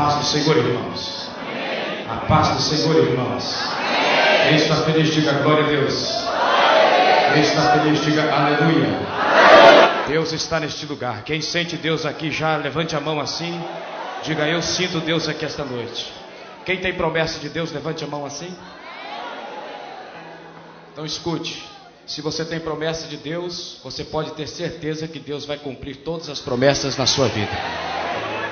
paz do Senhor, irmãos. A paz do Senhor, irmãos. Quem está feliz, diga glória a Deus. Quem está feliz, diga aleluia. Deus está neste lugar. Quem sente Deus aqui já levante a mão assim. Diga, eu sinto Deus aqui esta noite. Quem tem promessa de Deus, levante a mão assim. Então escute. Se você tem promessa de Deus, você pode ter certeza que Deus vai cumprir todas as promessas na sua vida.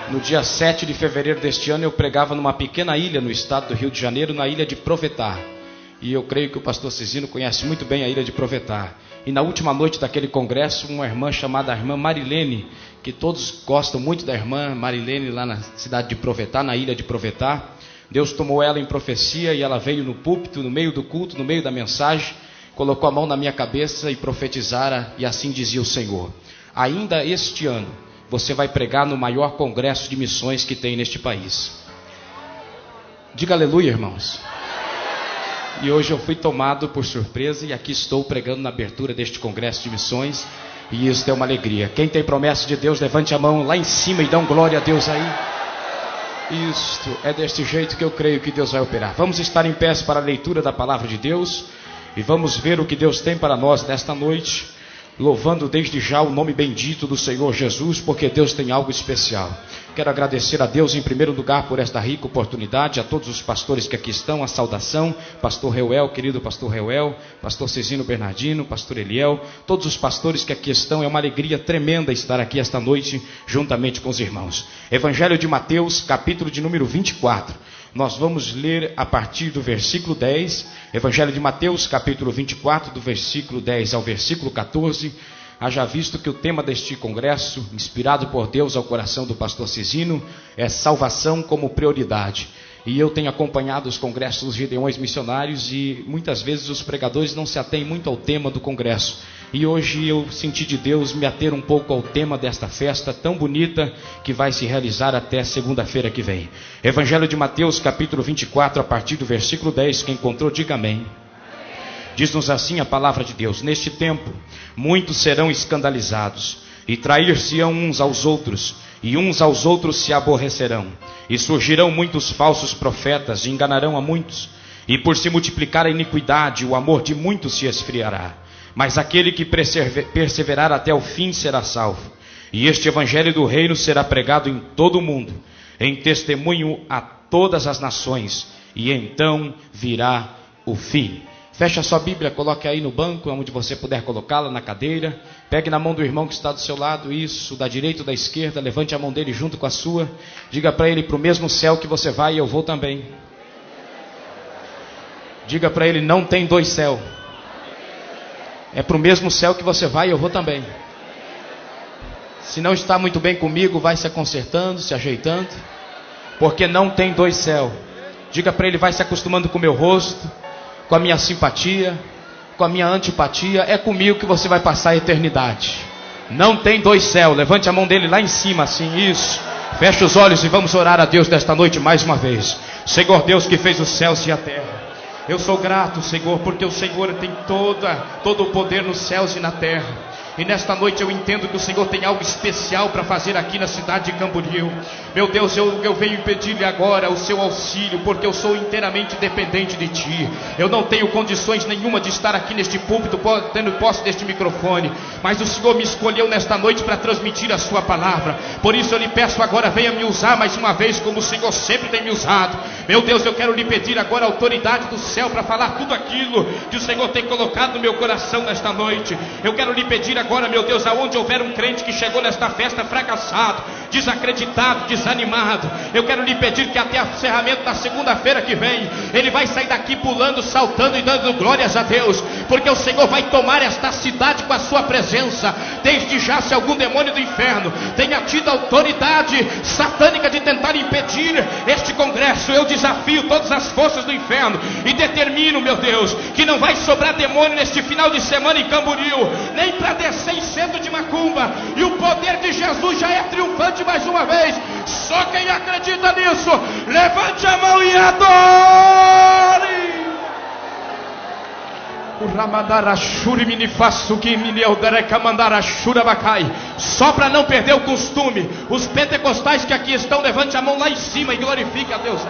No dia 7 de fevereiro deste ano, eu pregava numa pequena ilha no estado do Rio de Janeiro, na ilha de Provetar. E eu creio que o pastor Cizino conhece muito bem a ilha de Provetar. E na última noite daquele congresso, uma irmã chamada a irmã Marilene, que todos gostam muito da irmã Marilene lá na cidade de Provetar, na ilha de Provetar. Deus tomou ela em profecia e ela veio no púlpito, no meio do culto, no meio da mensagem, colocou a mão na minha cabeça e profetizara, e assim dizia o Senhor: ainda este ano, você vai pregar no maior congresso de missões que tem neste país. Diga aleluia, irmãos. E hoje eu fui tomado por surpresa e aqui estou pregando na abertura deste congresso de missões. E isso é uma alegria. Quem tem promessa de Deus, levante a mão lá em cima e dá um glória a Deus aí. Isto é deste jeito que eu creio que Deus vai operar. Vamos estar em pé para a leitura da palavra de Deus. E vamos ver o que Deus tem para nós nesta noite, louvando desde já o nome bendito do Senhor Jesus, porque Deus tem algo especial. Quero agradecer a Deus em primeiro lugar por esta rica oportunidade, a todos os pastores que aqui estão, a saudação, pastor Reuel, querido pastor Reuel, pastor Cezino Bernardino, pastor Eliel, todos os pastores que aqui estão. É uma alegria tremenda estar aqui esta noite, juntamente com os irmãos. Evangelho de Mateus, capítulo de número 24. Nós vamos ler a partir do versículo 10, Evangelho de Mateus, capítulo 24, do versículo 10 ao versículo 14. Haja visto que o tema deste congresso, inspirado por Deus ao coração do pastor Cizino, é salvação como prioridade. E eu tenho acompanhado os congressos dos Gideões Missionários e muitas vezes os pregadores não se atêm muito ao tema do congresso. E hoje eu senti de Deus me ater um pouco ao tema desta festa tão bonita que vai se realizar até segunda-feira que vem. Evangelho de Mateus, capítulo 24, a partir do versículo 10. Quem encontrou, diga amém. Diz-nos assim a palavra de Deus: neste tempo, muitos serão escandalizados e trair-se-ão uns aos outros, e uns aos outros se aborrecerão. E surgirão muitos falsos profetas e enganarão a muitos. E por se multiplicar a iniquidade, o amor de muitos se esfriará. Mas aquele que perseverar até o fim será salvo. E este evangelho do reino será pregado em todo o mundo, em testemunho a todas as nações, e então virá o fim. Feche a sua Bíblia, coloque aí no banco, onde você puder colocá-la, na cadeira. Pegue na mão do irmão que está do seu lado, isso, da direita ou da esquerda. Levante a mão dele junto com a sua. Diga para ele: para o mesmo céu que você vai, eu vou também. Diga para ele: não tem dois céus. É para o mesmo céu que você vai, eu vou também. Se não está muito bem comigo, vai se consertando, se ajeitando, porque não tem dois céus. Diga para ele: vai se acostumando com o meu rosto, com a minha simpatia, com a minha antipatia. É comigo que você vai passar a eternidade. Não tem dois céus. Levante a mão dele lá em cima, assim, isso. Feche os olhos e vamos orar a Deus desta noite mais uma vez. Senhor Deus, que fez os céus e a terra, eu sou grato, Senhor, porque o Senhor tem todo o poder nos céus e na terra. E nesta noite eu entendo que o Senhor tem algo especial para fazer aqui na cidade de Camboriú. Meu Deus, eu venho pedir-lhe agora o seu auxílio, porque eu sou inteiramente dependente de Ti. Eu não tenho condições nenhuma de estar aqui neste púlpito, tendo posse deste microfone, mas o Senhor me escolheu nesta noite para transmitir a Sua palavra. Por isso eu lhe peço agora, venha me usar mais uma vez, como o Senhor sempre tem me usado. Meu Deus, eu quero lhe pedir agora a autoridade do céu para falar tudo aquilo que o Senhor tem colocado no meu coração nesta noite. Eu quero lhe pedir agora, meu Deus, aonde houver um crente que chegou nesta festa fracassado, desacreditado, desanimado, eu quero lhe pedir que até o encerramento da segunda-feira que vem, ele vai sair daqui pulando, saltando e dando glórias a Deus, porque o Senhor vai tomar esta cidade com a sua presença. Desde já, se algum demônio do inferno tenha tido autoridade satânica de tentar impedir este congresso, eu desafio todas as forças do inferno e determino, meu Deus, que não vai sobrar demônio neste final de semana em Camboriú, nem para descer em centro de macumba. E o poder de Jesus já é triunfante mais uma vez. Só quem acredita nisso, levante a mão e adore. Só para não perder o costume, os pentecostais que aqui estão, levante a mão lá em cima e glorifique a Deus.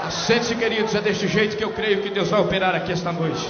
Assente-se, queridos, é deste jeito que eu creio que Deus vai operar aqui esta noite.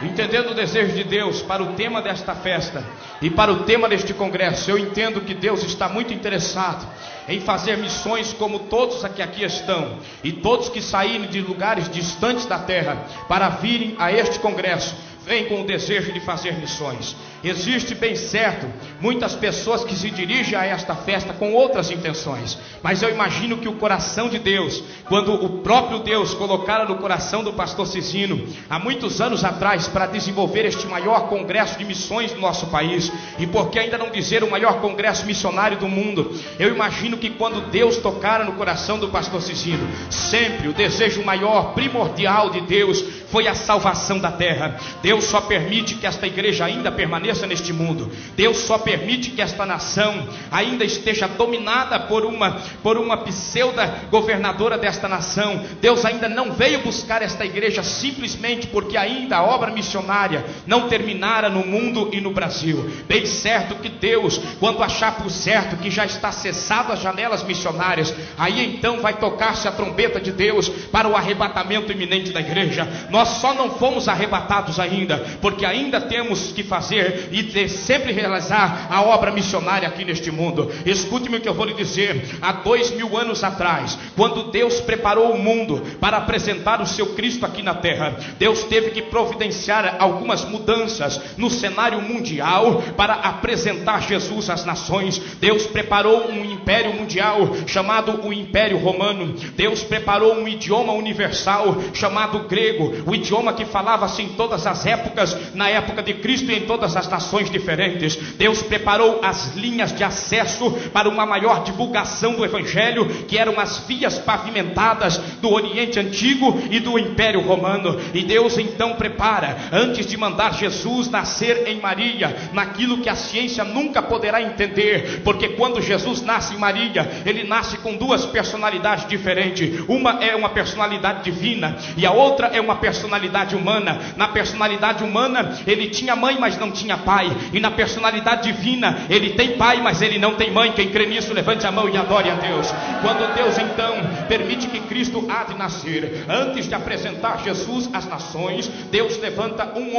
Entendendo o desejo de Deus para o tema desta festa e para o tema deste congresso, eu entendo que Deus está muito interessado em fazer missões como todos que aqui estão, e todos que saírem de lugares distantes da terra para virem a este congresso, vem com o desejo de fazer missões. Existe, bem certo, muitas pessoas que se dirigem a esta festa com outras intenções, mas eu imagino que o coração de Deus, quando o próprio Deus colocara no coração do pastor Cizino, há muitos anos atrás, para desenvolver este maior congresso de missões do nosso país, e por que ainda não dizer o maior congresso missionário do mundo, eu imagino que quando Deus tocara no coração do pastor Cizino, sempre o desejo maior, primordial de Deus, foi a salvação da terra. Deus só permite que esta igreja ainda permaneça neste mundo. Deus só permite que esta nação ainda esteja dominada por uma pseudo governadora desta nação. Deus ainda não veio buscar esta igreja simplesmente porque ainda a obra missionária não terminara no mundo e no Brasil. Bem certo que Deus, quando achar por certo que já está cessado as janelas missionárias, aí então vai tocar-se a trombeta de Deus para o arrebatamento iminente da igreja. Nós só não fomos arrebatados ainda, porque ainda temos que fazer e sempre realizar a obra missionária aqui neste mundo. Escute-me o que eu vou lhe dizer. Há 2000 anos atrás, quando Deus preparou o mundo para apresentar o seu Cristo aqui na terra, Deus teve que providenciar algumas mudanças no cenário mundial para apresentar Jesus às nações. Deus preparou um império mundial chamado o Império Romano. Deus preparou um idioma universal chamado grego, o idioma que falava-se em todas as épocas, na época de Cristo e em todas as nações diferentes. Deus preparou as linhas de acesso para uma maior divulgação do Evangelho, que eram as vias pavimentadas do Oriente Antigo e do Império Romano. E Deus então prepara, antes de mandar Jesus nascer em Maria, naquilo que a ciência nunca poderá entender, porque quando Jesus nasce em Maria, ele nasce com duas personalidades diferentes. Uma é uma personalidade divina e a outra é uma personalidade humana. Na personalidade humana ele tinha mãe, mas não tinha pai, e na personalidade divina ele tem pai, mas ele não tem mãe. Quem crê nisso, levante a mão e adore a Deus. Quando Deus então permite que Cristo há de nascer, antes de apresentar Jesus às nações, Deus levanta um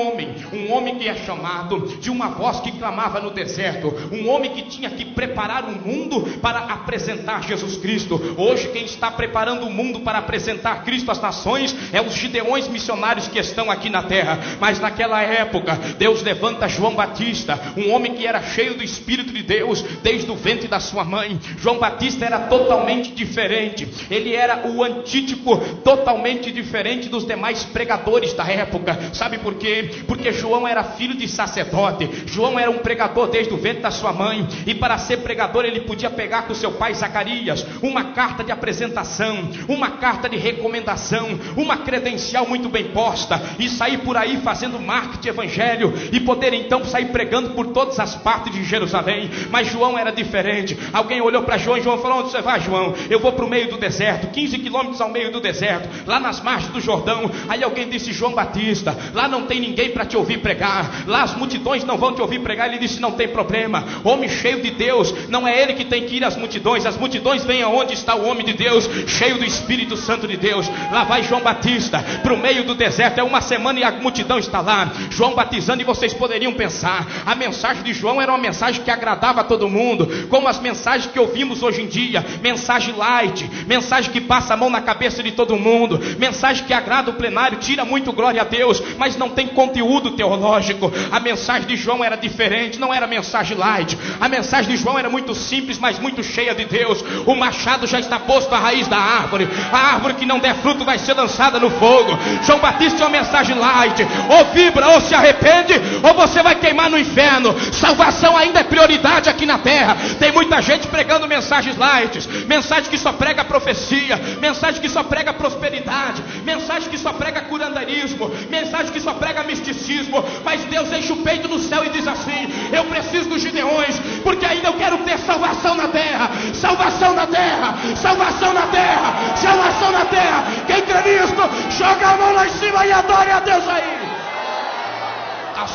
homem que é chamado de uma voz que clamava no deserto, um homem que tinha que preparar o mundo para apresentar Jesus Cristo. Hoje quem está preparando o mundo para apresentar Cristo às nações é os gideões missionários que estão aqui na terra. Mas naquela época Deus levanta João Batista, um homem que era cheio do Espírito de Deus desde o ventre da sua mãe. João Batista era totalmente diferente, ele era o antítipo totalmente diferente dos demais pregadores da época. Sabe por quê? Porque João era filho de sacerdote. João era um pregador desde o ventre da sua mãe, e para ser pregador ele podia pegar com seu pai Zacarias uma carta de apresentação, uma carta de recomendação, uma credencial muito bem posta, e sair por aí fazendo marketing evangelho, e poder então sair pregando por todas as partes de Jerusalém. Mas João era diferente. Alguém olhou para João e João falou: onde você vai, João? Eu vou para o meio do deserto, 15 quilômetros ao meio do deserto, lá nas margens do Jordão. Aí alguém disse: João Batista, lá não tem ninguém para te ouvir pregar, lá as multidões não vão te ouvir pregar. Ele disse: não tem problema, homem cheio de Deus, não é ele que tem que ir às multidões, as multidões vêm aonde está o homem de Deus, cheio do Espírito Santo de Deus. Lá vai João Batista para o meio do deserto, é uma semana e a multidão está lá, João batizando. E vocês poderiam pensar, a mensagem de João era uma mensagem que agradava a todo mundo, como as mensagens que ouvimos hoje em dia, mensagem light, mensagem que passa a mão na cabeça de todo mundo, mensagem que agrada o plenário, tira muito glória a Deus, mas não tem conteúdo teológico. A mensagem de João era diferente, não era mensagem light. A mensagem de João era muito simples, mas muito cheia de Deus. O machado já está posto à raiz da árvore, a árvore que não der fruto vai ser lançada no fogo. João Batista é uma mensagem light, ou vibra ou se arrepende, ou você vai queimar no inferno. Salvação ainda é prioridade aqui na terra. Tem muita gente pregando mensagens light, mensagem que só prega profecia, mensagem que só prega prosperidade, mensagem que só prega curanderismo, mensagem que só prega misticismo. Mas Deus enche o peito no céu e diz assim: eu preciso dos gideões, porque ainda eu quero ter salvação na terra, salvação na terra, salvação na terra, salvação na terra. Quem crê nisto, joga a mão lá em cima.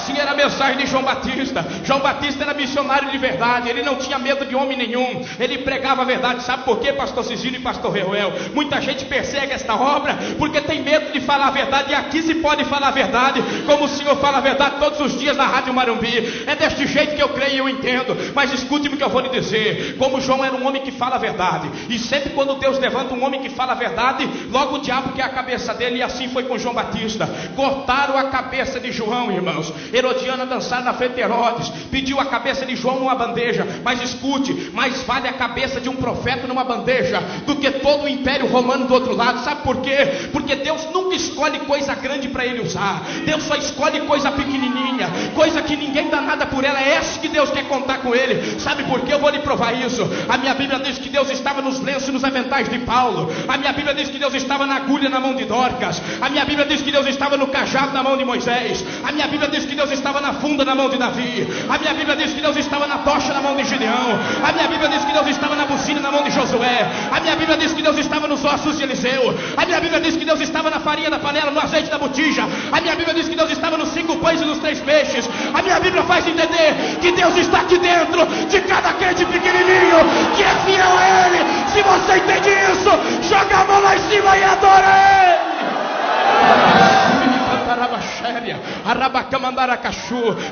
Assim era a mensagem de João Batista. João Batista era missionário de verdade. Ele não tinha medo de homem nenhum. Ele pregava a verdade. Sabe por quê, pastor Cicílio e pastor Reuel? Muita gente persegue esta obra porque tem medo de falar a verdade. E aqui se pode falar a verdade, como o Senhor fala a verdade todos os dias na Rádio Marumbi. É deste jeito que eu creio e eu entendo. Mas escute-me o que eu vou lhe dizer. Como João era um homem que fala a verdade, e sempre quando Deus levanta um homem que fala a verdade, logo o diabo quer a cabeça dele. E assim foi com João Batista. Cortaram a cabeça de João, irmãos. Herodiana dançaram na frente de Herodes, pediu a cabeça de João numa bandeja. Mas escute, mais vale a cabeça de um profeta numa bandeja do que todo o império romano do outro lado. Sabe por quê? Porque Deus nunca escolhe coisa grande para ele usar. Deus só escolhe coisa pequenininha, coisa que ninguém dá nada por ela. É essa que Deus quer contar com ele. Sabe por quê? Eu vou lhe provar isso. A minha Bíblia diz que Deus estava nos lenços e nos aventais de Paulo. A minha Bíblia diz que Deus estava na agulha na mão de Dorcas. A minha Bíblia diz que Deus estava no cajado na mão de Moisés. A minha Bíblia diz que Deus estava na funda na mão de Davi. A minha Bíblia diz que Deus estava na tocha na mão de Gideão. A minha Bíblia diz que Deus estava na buzina na mão de Josué. A minha Bíblia diz que Deus estava nos ossos de Eliseu. A minha Bíblia diz que Deus estava na farinha da panela, no azeite da botija. A minha Bíblia diz que Deus estava nos 5 pães e nos 3 peixes. A minha Bíblia faz entender que Deus está aqui dentro de cada crente pequenininho que é fiel a Ele. Se você entende isso, joga a mão lá em cima e adora Ele.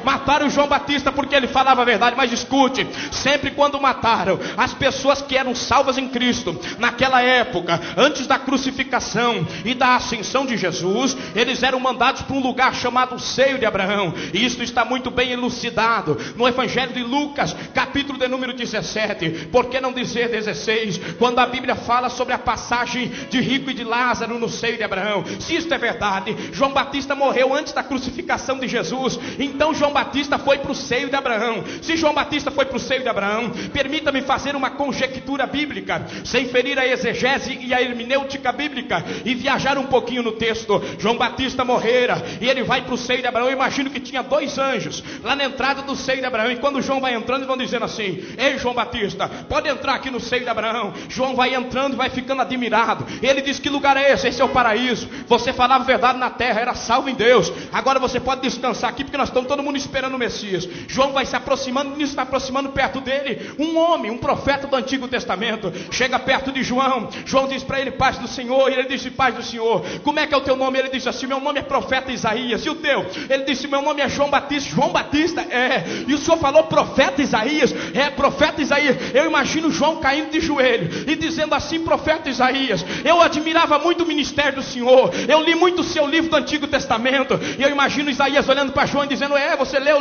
Mataram João Batista porque ele falava a verdade. Mas escute, sempre quando mataram as pessoas que eram salvas em Cristo, naquela época, antes da crucificação e da ascensão de Jesus, eles eram mandados para um lugar chamado Seio de Abraão. E isso está muito bem elucidado no Evangelho de Lucas, capítulo de número 17, por que não dizer 16, quando a Bíblia fala sobre a passagem de Rico e de Lázaro no Seio de Abraão. Se isto é verdade, João Batista morreu antes da crucificação de Jesus, então João Batista foi para o Seio de Abraão. Se João Batista foi para o Seio de Abraão, permita-me fazer uma conjectura bíblica, sem ferir a exegese e a hermenêutica bíblica, e viajar um pouquinho no texto. João Batista morrera, e ele vai para o Seio de Abraão. Eu imagino que tinha 2 anjos lá na entrada do Seio de Abraão, e quando João vai entrando, eles vão dizendo assim: ei João Batista, pode entrar aqui no Seio de Abraão. João vai entrando e vai ficando admirado. Ele diz: que lugar é esse? Esse é o paraíso. Você falava a verdade na terra, era salvo em Deus. Agora você pode descansar aqui, porque nós estamos todo mundo esperando o Messias. João vai se aproximando, nisso está aproximando perto dele um homem, um profeta do Antigo Testamento. Chega perto de João. João diz para ele: paz do Senhor. E ele disse: paz do Senhor. Como é que é o teu nome? Ele disse assim: meu nome é profeta Isaías. E o teu? Ele disse: meu nome é João Batista. João Batista? É. E o senhor falou profeta Isaías? É, profeta Isaías. Eu imagino João caindo de joelho e dizendo assim: profeta Isaías, eu admirava muito o ministério do Senhor, eu li muito o seu livro do Antigo Testamento. E eu imagino Isaías olhando para João e dizendo: é, você leu.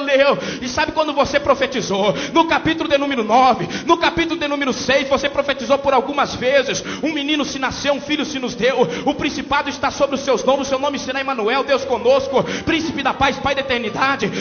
E sabe quando você profetizou? No capítulo de número 9, no capítulo de número 6, você profetizou por algumas vezes: um menino se nasceu, um filho se nos deu, o principado está sobre os seus lombos, seu nome será Emanuel, Deus conosco, príncipe da paz, pai da eternidade.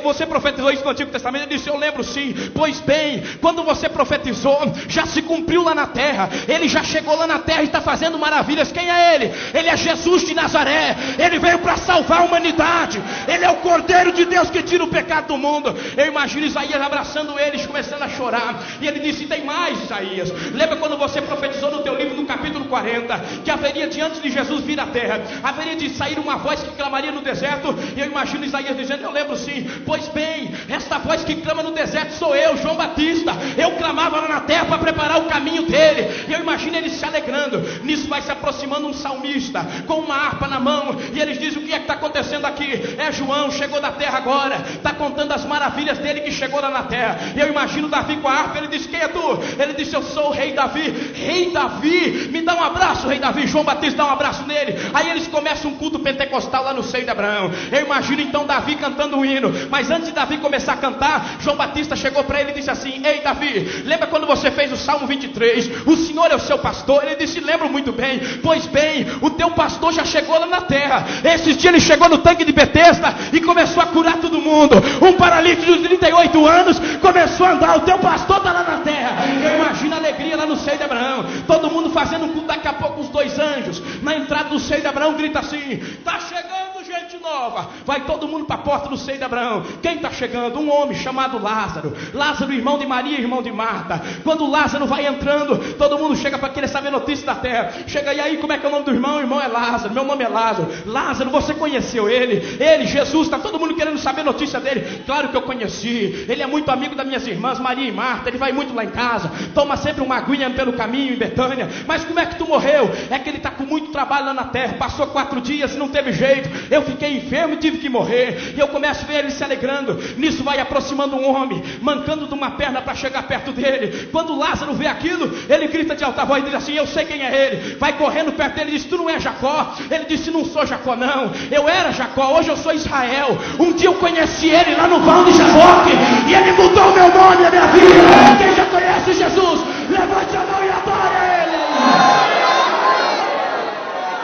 Você profetizou isso no Antigo Testamento? Ele disse: eu lembro sim. Pois bem, quando você profetizou, já se cumpriu lá na terra. Ele já chegou lá na terra e está fazendo maravilhas. Quem é ele? Ele é Jesus de Nazaré. Ele veio para salvar a humanidade. Ele é o Cordeiro de Deus que tira o pecado do mundo. Eu imagino Isaías abraçando eles, começando a chorar. E ele disse: tem mais, Isaías. Lembra quando você profetizou no teu livro, no capítulo 40, que haveria diante de Jesus vir à terra, haveria de sair uma voz que clamaria no deserto? E eu imagino Isaías dizendo: eu lembro sim. Pois bem, esta voz que clama no deserto sou eu, João Batista. Eu clamava lá na terra para preparar o caminho dele. E eu imagino ele se alegrando. Nisso vai se aproximando um salmista com uma harpa na mão, e eles dizem: o que é que está acontecendo aqui? É João, chegou da terra agora, está contando as maravilhas dele que chegou lá na terra. E eu imagino Davi com a harpa. Ele disse: quem é tu? Ele disse: eu sou o rei Davi. Rei Davi, me dá um abraço, rei Davi. João Batista dá um abraço nele. Aí eles começam um culto pentecostal lá no Seio de Abraão. Eu imagino então Davi cantando um hino. Mas antes de Davi começar a cantar, João Batista chegou para ele e disse assim: ei Davi, lembra quando você fez o Salmo 23? O Senhor é o seu pastor. Ele disse: lembro muito bem. Pois bem, o teu pastor já chegou lá na terra. Esses dias ele chegou no tanque de Betesda e começou a curar todo mundo. Um paralítico de 38 anos começou a andar. O teu pastor está lá na terra. Eu imagino a alegria lá no Seio de Abraão. Todo mundo fazendo um culto. Daqui a pouco os 2 anjos na entrada do Seio de Abraão grita assim: está chegando gente nova. Vai todo mundo para a porta do seio de Abraão. Quem está chegando? Um homem chamado Lázaro. Lázaro, irmão de Maria, irmão de Marta. Quando Lázaro vai entrando, todo mundo chega para querer saber notícia da terra. Chega, e aí, como é que é o nome do irmão? O irmão é Lázaro, meu nome é Lázaro. Lázaro, você conheceu ele? Ele, Jesus, está todo mundo querendo saber notícia dele. Claro que eu conheci. Ele é muito amigo das minhas irmãs, Maria e Marta. Ele vai muito lá em casa, toma sempre uma aguinha pelo caminho em Betânia. Mas como é que tu morreu? É que ele está com muito trabalho lá na terra. Passou 4 dias e não teve jeito. Eu fiquei enfermo e tive que morrer. E eu começo a ver ele se alegrando. Nisso vai aproximando um homem, mancando de uma perna para chegar perto dele. Quando Lázaro vê aquilo, ele grita de alta voz e diz assim: eu sei quem é ele. Vai correndo perto dele e diz: tu não é Jacó? Ele disse: não sou Jacó não, eu era Jacó, hoje eu sou Israel. Um dia eu conheci ele lá no vão de Jaboque e ele mudou o meu nome e a minha vida. Quem já conhece Jesus, levante a mão e adore ele.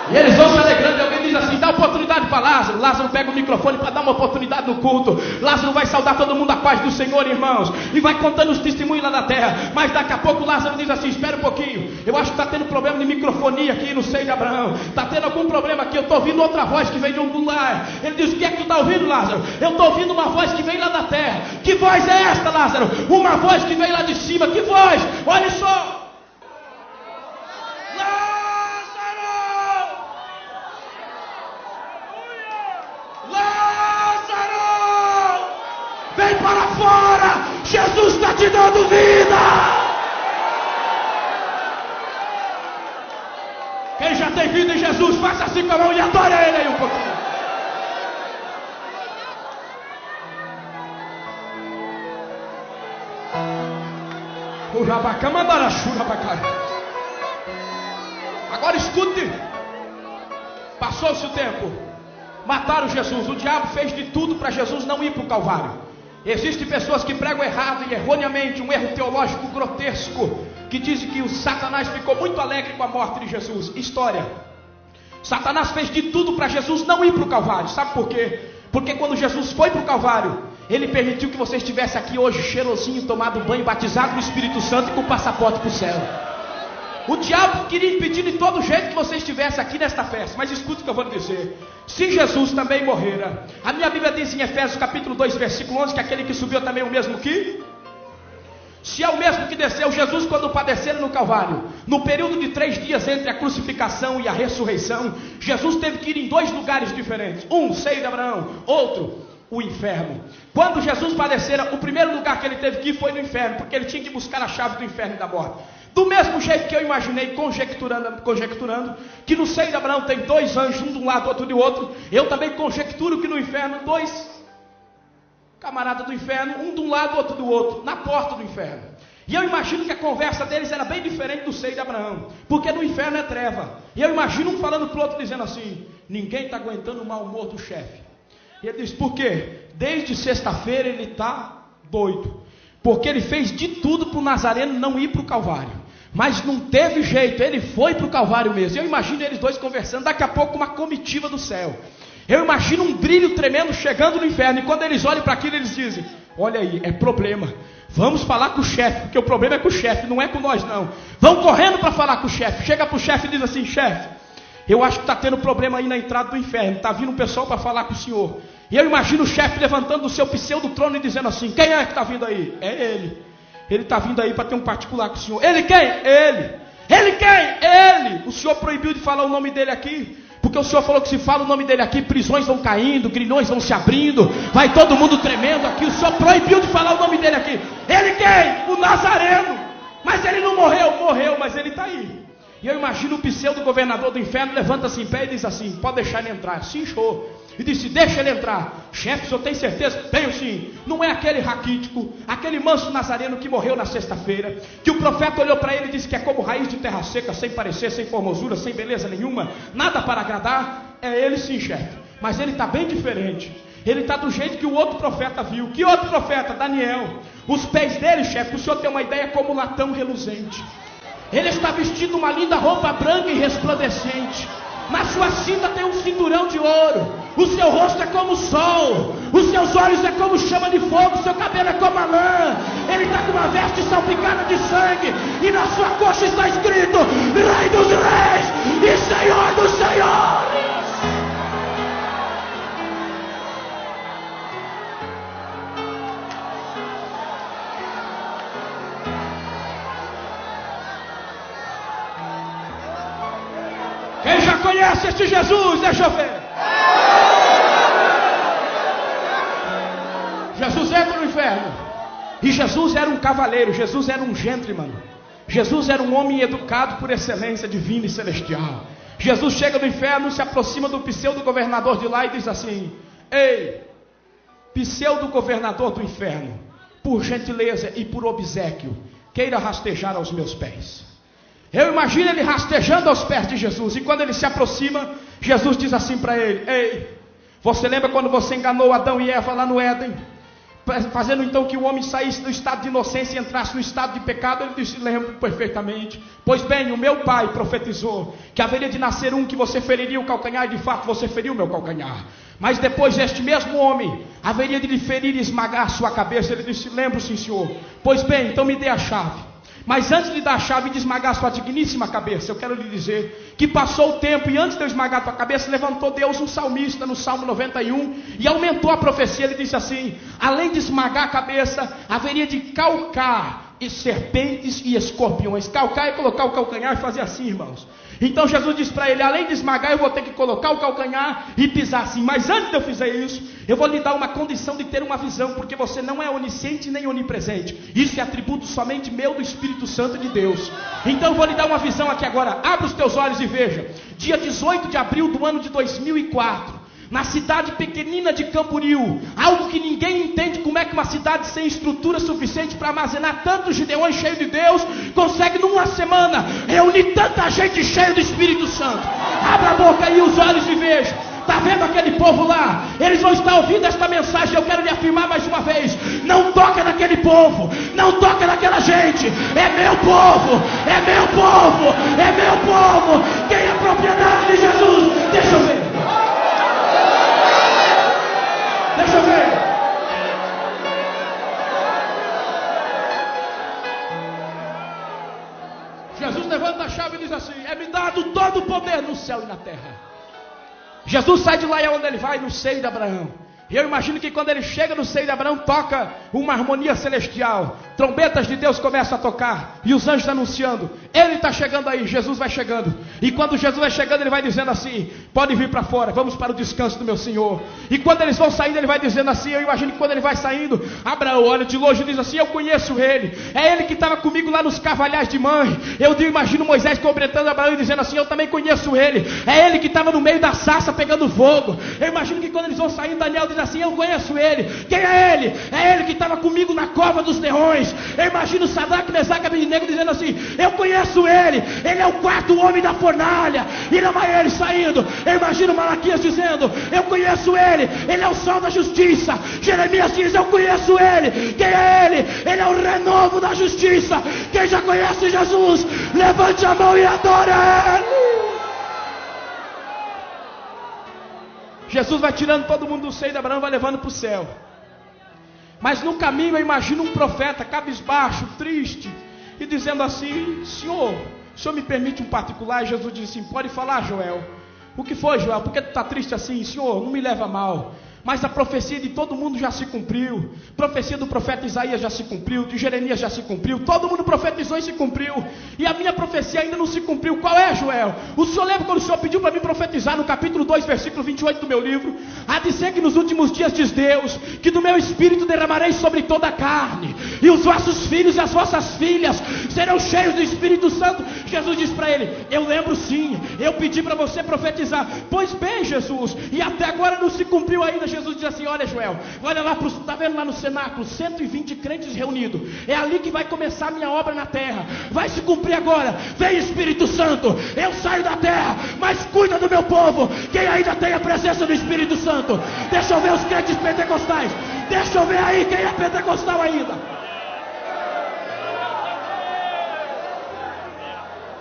E eles vão se alegrando. E alguém diz assim: dá oportunidade para Lázaro. Lázaro pega o microfone para dar uma oportunidade no culto. Lázaro vai saudar todo mundo a paz do Senhor, irmãos, e vai contando os testemunhos lá da terra. Mas daqui a pouco Lázaro diz assim: espera um pouquinho, eu acho que está tendo problema de microfonia aqui no seio de Abraão. Está tendo algum problema aqui, eu estou ouvindo outra voz que vem de um lugar. Ele diz: o que é que tu está ouvindo, Lázaro? Eu estou ouvindo uma voz que vem lá da terra. Que voz é esta, Lázaro? Uma voz que vem lá de cima. Que voz? Olha só. Vem para fora, Jesus está te dando vida. Quem já tem vida em Jesus, faça assim com a mão e adore ele aí um pouquinho. Agora escute. Passou-se o tempo, mataram Jesus. O diabo fez de tudo para Jesus não ir para o Calvário. Existem pessoas que pregam errado e erroneamente, um erro teológico grotesco, que dizem que o Satanás ficou muito alegre com a morte de Jesus. História: Satanás fez de tudo para Jesus não ir para o Calvário. Sabe por quê? Porque quando Jesus foi para o Calvário, ele permitiu que você estivesse aqui hoje cheirosinho, tomado banho, batizado no Espírito Santo e com passaporte para o céu. O diabo queria impedir de todo jeito que você estivesse aqui nesta festa. Mas escute o que eu vou lhe dizer. Se Jesus também morrera, a minha Bíblia diz em Efésios capítulo 2 versículo 11, que aquele que subiu também é o mesmo que... Se é o mesmo que desceu, Jesus, quando padeceram no Calvário, no período de 3 dias entre a crucificação e a ressurreição, Jesus teve que ir em 2 lugares diferentes. Um, seio de Abraão. Outro, o inferno. Quando Jesus padecera, o primeiro lugar que ele teve que ir foi no inferno, porque ele tinha que buscar a chave do inferno e da morte. Do mesmo jeito que eu imaginei, conjecturando, que no seio de Abraão tem 2 anjos, um de um lado, outro de outro, eu também conjecturo que no inferno 2 camaradas do inferno, um de um lado, outro do outro, na porta do inferno. E eu imagino que a conversa deles era bem diferente do seio de Abraão, porque no inferno é treva. E eu imagino um falando para o outro dizendo assim: ninguém está aguentando o mau humor do chefe. E ele diz: por quê? Desde sexta-feira ele está doido, porque ele fez de tudo para o Nazareno não ir para o Calvário. Mas não teve jeito, ele foi para o Calvário mesmo. Eu imagino eles dois conversando, daqui a pouco uma comitiva do céu. Eu imagino um brilho tremendo chegando no inferno. E quando eles olham para aquilo, eles dizem: olha aí, é problema. Vamos falar com o chefe, porque o problema é com o chefe, não é com nós não. Vão correndo para falar com o chefe. Chega para o chefe e diz assim: chefe, eu acho que está tendo problema aí na entrada do inferno. Está vindo um pessoal para falar com o senhor. E eu imagino o chefe levantando do seu pseudo trono e dizendo assim: quem é que está vindo aí? É ele. Ele está vindo aí para ter um particular com o senhor. Ele quem? Ele. Ele quem? Ele. O senhor proibiu de falar o nome dele aqui, porque o senhor falou que se fala o nome dele aqui, prisões vão caindo, grilhões vão se abrindo, vai todo mundo tremendo aqui. O senhor proibiu de falar o nome dele aqui. Ele quem? O Nazareno. Mas ele não morreu. Morreu, mas ele está aí. E eu imagino o pseudo governador do inferno levanta-se em pé e diz assim: pode deixar ele entrar. Sim, show. E disse: deixa ele entrar. Chefe, o senhor tem certeza? Tenho sim. Não é aquele raquítico, aquele manso nazareno que morreu na sexta-feira, que o profeta olhou para ele e disse que é como raiz de terra seca, sem parecer, sem formosura, sem beleza nenhuma, nada para agradar. É ele sim, chefe. Mas ele está bem diferente. Ele está do jeito que o outro profeta viu. Que outro profeta? Daniel. Os pés dele, chefe, o senhor tem uma ideia, como latão reluzente. Ele está vestido uma linda roupa branca e resplandecente. Na sua cinta tem um cinturão de ouro. O seu rosto é como o sol. Os seus olhos é como chama de fogo. O seu cabelo é como a lã. Ele está com uma veste salpicada de sangue. E na sua coxa está escrito: Rei dos Reis e Senhor dos Senhores. conhece este Jesus? Deixa eu ver. Jesus entra no inferno. E Jesus era um cavaleiro, Jesus era um gentleman. Jesus era um homem educado por excelência divina e celestial. Jesus chega no inferno, se aproxima do pseudo-governador de lá e diz assim: ei, pseudo-governador do inferno, por gentileza e por obséquio, queira rastejar aos meus pés. Eu imagino ele rastejando aos pés de Jesus. E quando ele se aproxima, Jesus diz assim para ele: ei, você lembra quando você enganou Adão e Eva lá no Éden, fazendo então que o homem saísse do estado de inocência e entrasse no estado de pecado? Ele disse: lembro perfeitamente. Pois bem, o meu pai profetizou que haveria de nascer um que você feriria o calcanhar, e de fato você feriu o meu calcanhar. Mas depois este mesmo homem haveria de lhe ferir e esmagar a sua cabeça. Ele disse: lembro, sim, senhor. Pois bem, então me dê a chave. Mas antes de dar a chave e de esmagar a sua digníssima cabeça, eu quero lhe dizer que passou o tempo, e antes de eu esmagar a tua cabeça, levantou Deus um salmista no Salmo 91 e aumentou a profecia. Ele disse assim: além de esmagar a cabeça, haveria de calcar e serpentes e escorpiões. Calcar é colocar o calcanhar e fazer assim, irmãos. Então Jesus disse para ele: além de esmagar, eu vou ter que colocar o calcanhar e pisar assim. Mas antes de eu fazer isso, eu vou lhe dar uma condição de ter uma visão, porque você não é onisciente nem onipresente. Isso é atributo somente meu, do Espírito Santo de Deus. Então eu vou lhe dar uma visão aqui agora. Abra os teus olhos e veja. Dia 18 de abril do ano de 2004, na cidade pequenina de Camboriú, algo que ninguém entende, como é que uma cidade sem estrutura suficiente para armazenar tantos gideões cheios de Deus consegue numa semana reunir tanta gente cheia do Espírito Santo. Abra a boca e os olhos e veja. Está vendo aquele povo lá? Eles vão estar ouvindo esta mensagem. Eu quero lhe afirmar mais uma vez: não toca naquele povo, não toca naquela gente. É meu povo, é meu povo, é meu povo. Quem é propriedade de Jesus? Deixa eu ver. Deixa eu ver. Jesus levanta a chave e diz assim: é-me dado todo o poder no céu e na terra. Jesus sai de lá, e onde ele vai? No seio de Abraão. E eu imagino que quando ele chega no seio de Abraão, toca uma harmonia celestial. Trombetas de Deus começam a tocar, e os anjos anunciando: ele está chegando aí, Jesus vai chegando. E quando Jesus vai chegando, ele vai dizendo assim: pode vir para fora, vamos para o descanso do meu Senhor. E quando eles vão saindo, ele vai dizendo assim, eu imagino que quando ele vai saindo, Abraão olha de longe e diz assim: eu conheço ele, é ele que estava comigo lá nos carvalhais de mãe. Eu imagino Moisés completando Abraão e dizendo assim: eu também conheço ele, é ele que estava no meio da sarça pegando fogo. Eu imagino que quando eles vão saindo, Daniel diz assim: eu conheço ele. Quem é ele? É ele que estava comigo na cova dos leões. Eu imagino Sadraque, Mesaque e Abednego dizendo assim: eu conheço ele, ele é o quarto homem da fornalha. E não vai ele saindo. Eu imagino Malaquias dizendo: eu conheço ele, ele é o sol da justiça. Jeremias diz: eu conheço ele. Quem é ele? Ele é o renovo da justiça. Quem já conhece Jesus, levante a mão e adore ele. Jesus vai tirando todo mundo do seio de Abraão, vai levando para o céu. Mas no caminho eu imagino um profeta cabisbaixo, triste, e dizendo assim: Senhor, o Senhor me permite um particular? E Jesus disse assim: pode falar, Joel. O que foi, Joel? Por que tu está triste assim? Senhor, não me leva a mal, mas a profecia de todo mundo já se cumpriu. A profecia do profeta Isaías já se cumpriu, de Jeremias já se cumpriu, todo mundo profetizou e se cumpriu. E a minha profecia ainda não se cumpriu. Qual é, Joel? O senhor lembra quando o senhor pediu para mim profetizar no capítulo 2, versículo 28 do meu livro? Há de ser que nos últimos dias, diz Deus, que do meu espírito derramarei sobre toda a carne, e os vossos filhos e as vossas filhas serão cheios do Espírito Santo. Jesus disse para ele: eu lembro sim, eu pedi para você profetizar. Pois bem, Jesus, e até agora não se cumpriu ainda. Jesus diz assim: olha, Joel, olha lá, está vendo lá no cenáculo, 120 crentes reunidos, é ali que vai começar a minha obra na terra, vai se cumprir agora. Vem, Espírito Santo, eu saio da terra, mas cuida do meu povo. Quem ainda tem a presença do Espírito Santo? Deixa eu ver os crentes pentecostais, deixa eu ver aí quem é pentecostal ainda.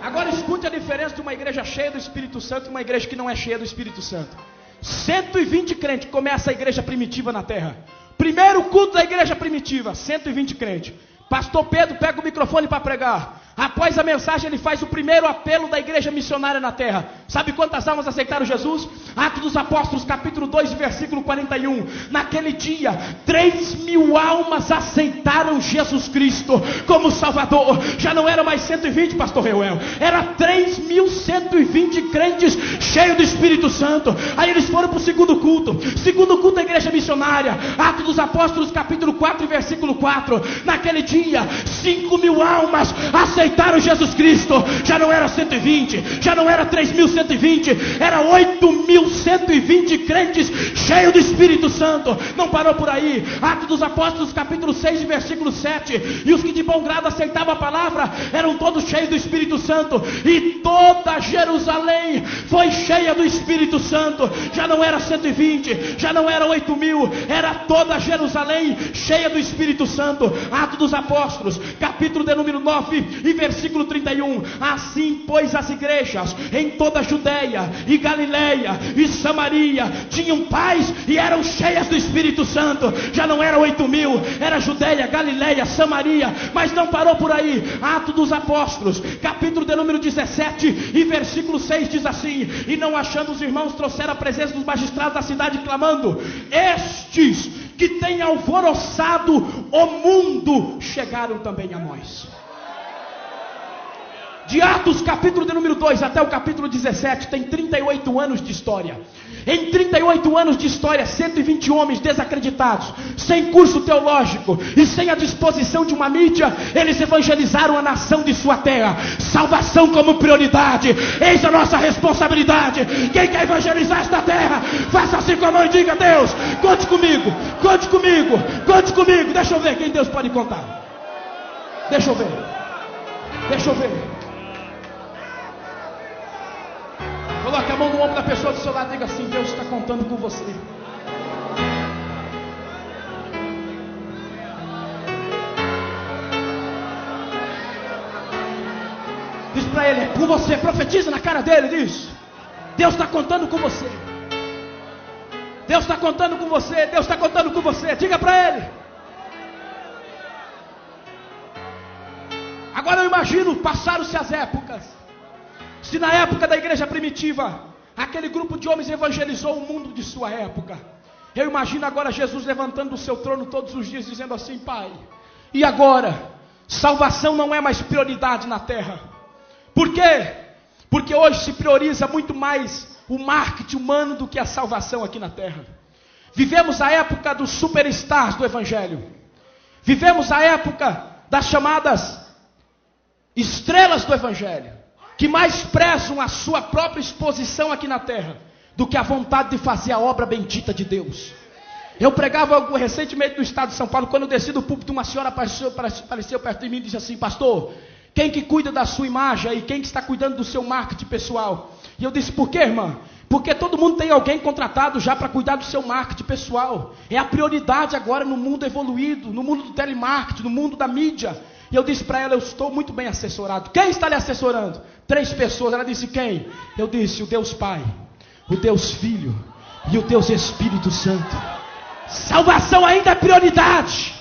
Agora escute a diferença de uma igreja cheia do Espírito Santo e uma igreja que não é cheia do Espírito Santo. 120 crentes, começa a igreja primitiva na terra. Primeiro culto da igreja primitiva, 120 crentes. Pastor Pedro pega o microfone para pregar. Após a mensagem, ele faz o primeiro apelo da igreja missionária na terra. Sabe quantas almas aceitaram Jesus? Atos dos Apóstolos, capítulo 2, versículo 41. Naquele dia, 3.000 almas aceitaram Jesus Cristo como Salvador. Já não era mais 120, pastor Reuel. Era 3.120 crentes cheios do Espírito Santo. Aí eles foram para o segundo culto. Segundo culto da igreja missionária. Atos dos Apóstolos, capítulo 4, versículo 4. Naquele dia, 5.000 almas aceitaram Jesus Cristo. Já não era 120, já não era 3.120, era 8.120 crentes cheios do Espírito Santo. Não parou por aí. Atos dos Apóstolos, capítulo 6, versículo 7. E os que de bom grado aceitavam a palavra eram todos cheios do Espírito Santo, e toda Jerusalém foi cheia do Espírito Santo. Já não era 120, já não era 8.000, era toda Jerusalém cheia do Espírito Santo. Atos dos Apóstolos, capítulo de número 9 e versículo 31. Assim, pois, as igrejas em toda a Judeia e Galileia e Samaria tinham paz e eram cheias do Espírito Santo. Já não era 8.000, era Judeia, Galileia, Samaria. Mas não parou por aí. Atos dos Apóstolos, capítulo de número 17 e versículo 6 diz assim: e não achando os irmãos, trouxeram a presença dos magistrados da cidade, clamando: estes que têm alvoroçado o mundo chegaram também a nós. De Atos, capítulo de número 2 até o capítulo 17, tem 38 anos de história. Em 38 anos de história, 120 homens desacreditados, sem curso teológico e sem a disposição de uma mídia, eles evangelizaram a nação de sua terra. Salvação como prioridade. Eis a nossa responsabilidade. Quem quer evangelizar esta terra, faça assim com a mão e diga: Deus, conte comigo, conte comigo, conte comigo. Deixa eu ver quem Deus pode contar. Deixa eu ver. Deixa eu ver. Coloque a mão no ombro da pessoa do seu lado e diga assim: Deus está contando com você. Diz para ele: é com você. Profetiza na cara dele, diz: Deus está contando com você. Deus está contando com você. Deus está contando com você. Diga para ele. Agora eu imagino, passaram-se as épocas. Se na época da igreja primitiva, aquele grupo de homens evangelizou o mundo de sua época, eu imagino agora Jesus levantando do seu trono todos os dias, dizendo assim: Pai, e agora? Salvação não é mais prioridade na terra. Por quê? Porque hoje se prioriza muito mais o marketing humano do que a salvação aqui na terra. Vivemos a época dos superstars do evangelho. Vivemos a época das chamadas estrelas do evangelho, que mais prezam a sua própria exposição aqui na terra do que a vontade de fazer a obra bendita de Deus. Eu pregava recentemente no estado de São Paulo. Quando eu desci do púlpito, uma senhora apareceu perto de mim e disse assim: pastor, quem que cuida da sua imagem e quem que está cuidando do seu marketing pessoal? E eu disse: por quê, irmã? Porque todo mundo tem alguém contratado já para cuidar do seu marketing pessoal. É a prioridade agora no mundo evoluído, no mundo do telemarketing, no mundo da mídia. E eu disse para ela: eu estou muito bem assessorado. Quem está lhe assessorando? 3 pessoas. Ela disse: quem? Eu disse: o Deus Pai, o Deus Filho e o Deus Espírito Santo. Salvação ainda é prioridade.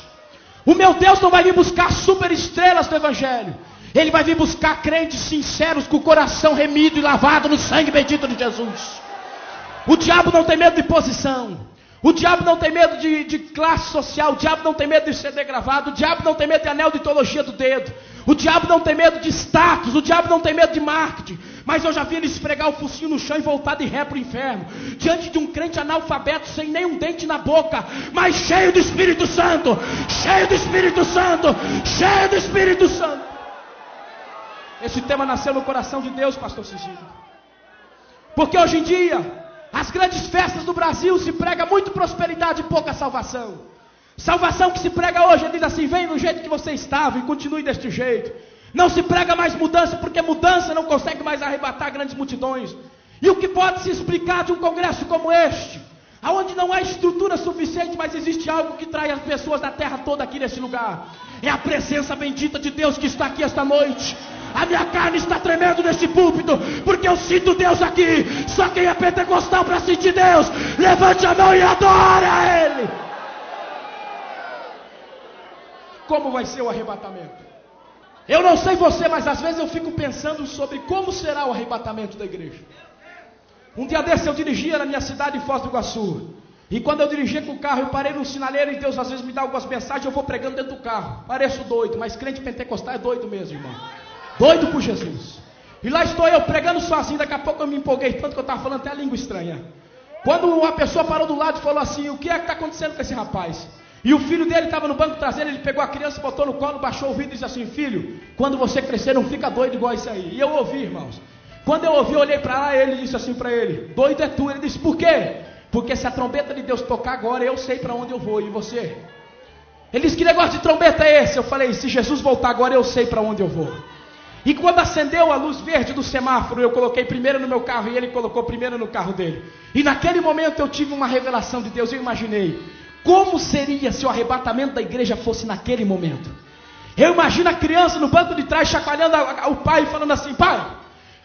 O meu Deus não vai vir buscar super estrelas do evangelho. Ele vai vir buscar crentes sinceros, com o coração remido e lavado no sangue bendito de Jesus. O diabo não tem medo de posição. O diabo não tem medo de classe social. O diabo não tem medo de ser degravado. O diabo não tem medo de anel de teologia do dedo. O diabo não tem medo de status. O diabo não tem medo de marketing. Mas eu já vi ele esfregar o focinho no chão e voltar de ré para o inferno, diante de um crente analfabeto, sem nenhum dente na boca, mas cheio do Espírito Santo. Cheio do Espírito Santo. Cheio do Espírito Santo. Esse tema nasceu no coração de Deus, pastor Cigino. Porque hoje em dia, as grandes festas do Brasil se prega muito prosperidade e pouca salvação. Salvação que se prega hoje, diz assim: vem do jeito que você estava e continue deste jeito. Não se prega mais mudança, porque mudança não consegue mais arrebatar grandes multidões. E o que pode se explicar de um congresso como este, aonde não há estrutura suficiente, mas existe algo que trai as pessoas da terra toda aqui nesse lugar? É a presença bendita de Deus que está aqui esta noite. A minha carne está tremendo nesse púlpito, porque eu sinto Deus aqui. Só quem é pentecostal para sentir Deus, levante a mão e adore a Ele. Como vai ser o arrebatamento? Eu não sei você, mas às vezes eu fico pensando sobre como será o arrebatamento da igreja. Um dia desse eu dirigia na minha cidade, em Foz do Iguaçu. E quando eu dirigia com o carro, eu parei no sinaleiro e Deus às vezes me dá algumas mensagens, eu vou pregando dentro do carro. Pareço doido, mas crente pentecostal é doido mesmo, irmão. Doido por Jesus. E lá estou eu pregando sozinho, daqui a pouco eu me empolguei tanto que eu estava falando até a língua estranha. Quando uma pessoa parou do lado e falou assim: o que é que está acontecendo com esse rapaz? E o filho dele estava no banco traseiro, ele pegou a criança, botou no colo, baixou o vidro e disse assim: filho, quando você crescer não fica doido igual isso aí. E eu ouvi, irmãos. Quando eu ouvi, eu olhei para lá e ele disse assim para ele: doido é tu. Ele disse: por quê? Porque se a trombeta de Deus tocar agora, eu sei para onde eu vou, e você? Ele disse: que negócio de trombeta é esse? Eu falei: se Jesus voltar agora, eu sei para onde eu vou. E quando acendeu a luz verde do semáforo, eu coloquei primeiro no meu carro e ele colocou primeiro no carro dele. E naquele momento eu tive uma revelação de Deus. Eu imaginei como seria se o arrebatamento da igreja fosse naquele momento. Eu imagino a criança no banco de trás chacoalhando o pai e falando assim: pai,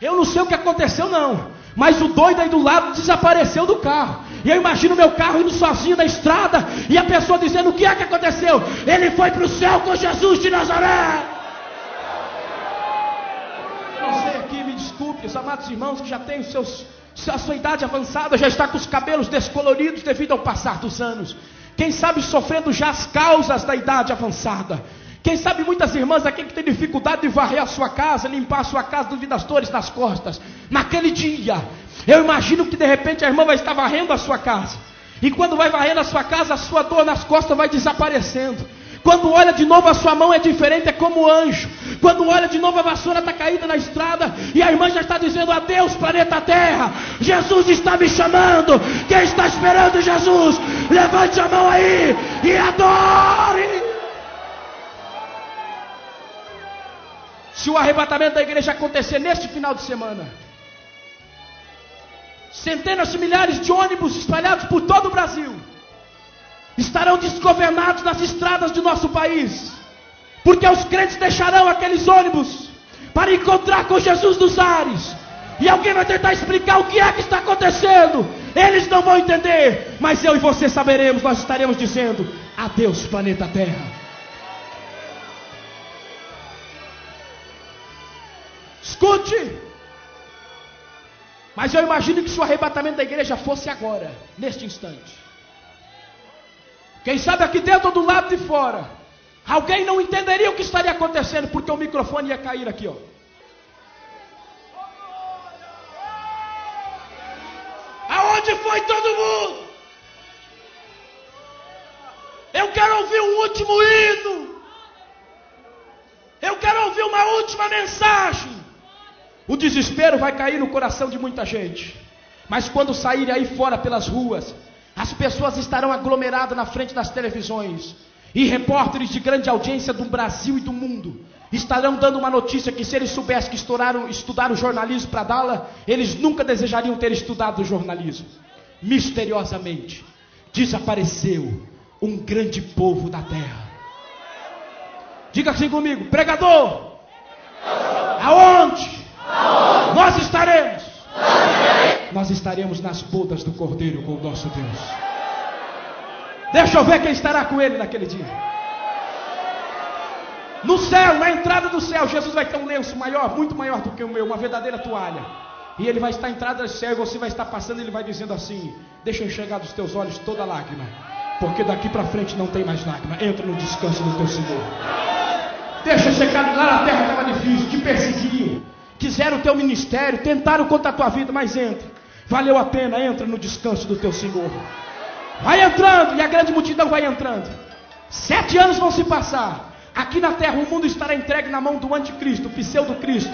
eu não sei o que aconteceu não, mas o doido aí do lado desapareceu do carro. E eu imagino meu carro indo sozinho na estrada e a pessoa dizendo: o que é que aconteceu? Ele foi para o céu com Jesus de Nazaré. Não sei aqui, me desculpe, os amados irmãos que já têm a sua idade avançada, já está com os cabelos descoloridos devido ao passar dos anos. Quem sabe sofrendo já as causas da idade avançada. Quem sabe muitas irmãs aqui que têm dificuldade de varrer a sua casa, limpar a sua casa devido às dores nas costas. Naquele dia, eu imagino que de repente a irmã vai estar varrendo a sua casa. E quando vai varrendo a sua casa, a sua dor nas costas vai desaparecendo. Quando olha de novo a sua mão é diferente, é como anjo. Quando olha de novo a vassoura está caída na estrada e a irmã já está dizendo: adeus planeta Terra, Jesus está me chamando. Quem está esperando Jesus? Levante a mão aí e adore. Se o arrebatamento da igreja acontecer neste final de semana, centenas de milhares de ônibus espalhados por todo o Brasil estarão desgovernados nas estradas de nosso país, porque os crentes deixarão aqueles ônibus para encontrar com Jesus nos ares, e alguém vai tentar explicar o que é que está acontecendo. Eles não vão entender, mas eu e você saberemos. Nós estaremos dizendo: adeus planeta Terra. Escute, mas eu imagino que se o arrebatamento da igreja fosse agora, neste instante, quem sabe aqui dentro ou do lado de fora, alguém não entenderia o que estaria acontecendo, porque o microfone ia cair aqui, ó. Aonde foi todo mundo? Eu quero ouvir um último hino. Eu quero ouvir uma última mensagem. O desespero vai cair no coração de muita gente, mas quando saírem aí fora pelas ruas, as pessoas estarão aglomeradas na frente das televisões, e repórteres de grande audiência do Brasil e do mundo estarão dando uma notícia que, se eles soubessem que estudaram jornalismo para dá-la, eles nunca desejariam ter estudado jornalismo. Misteriosamente desapareceu um grande povo da terra. Diga assim comigo: pregador, aonde? Nós estaremos. Nós estaremos nas bodas do Cordeiro com o nosso Deus. Deixa eu ver quem estará com ele naquele dia. No céu, na entrada do céu, Jesus vai ter um lenço maior, muito maior do que o meu, uma verdadeira toalha. E ele vai estar à entrada do céu, e você vai estar passando, e ele vai dizendo assim: deixa eu enxergar dos teus olhos toda lágrima, porque daqui para frente não tem mais lágrima. Entra no descanso do teu Senhor. Deixa eu checar. Lá na terra estava difícil, te perseguiam, quiseram o teu ministério, tentaram contra a tua vida, mas entra. Valeu a pena, entra no descanso do teu Senhor. Vai entrando, e a grande multidão vai entrando. 7 anos vão se passar. Aqui na terra o mundo estará entregue na mão do anticristo, o pseudo-cristo,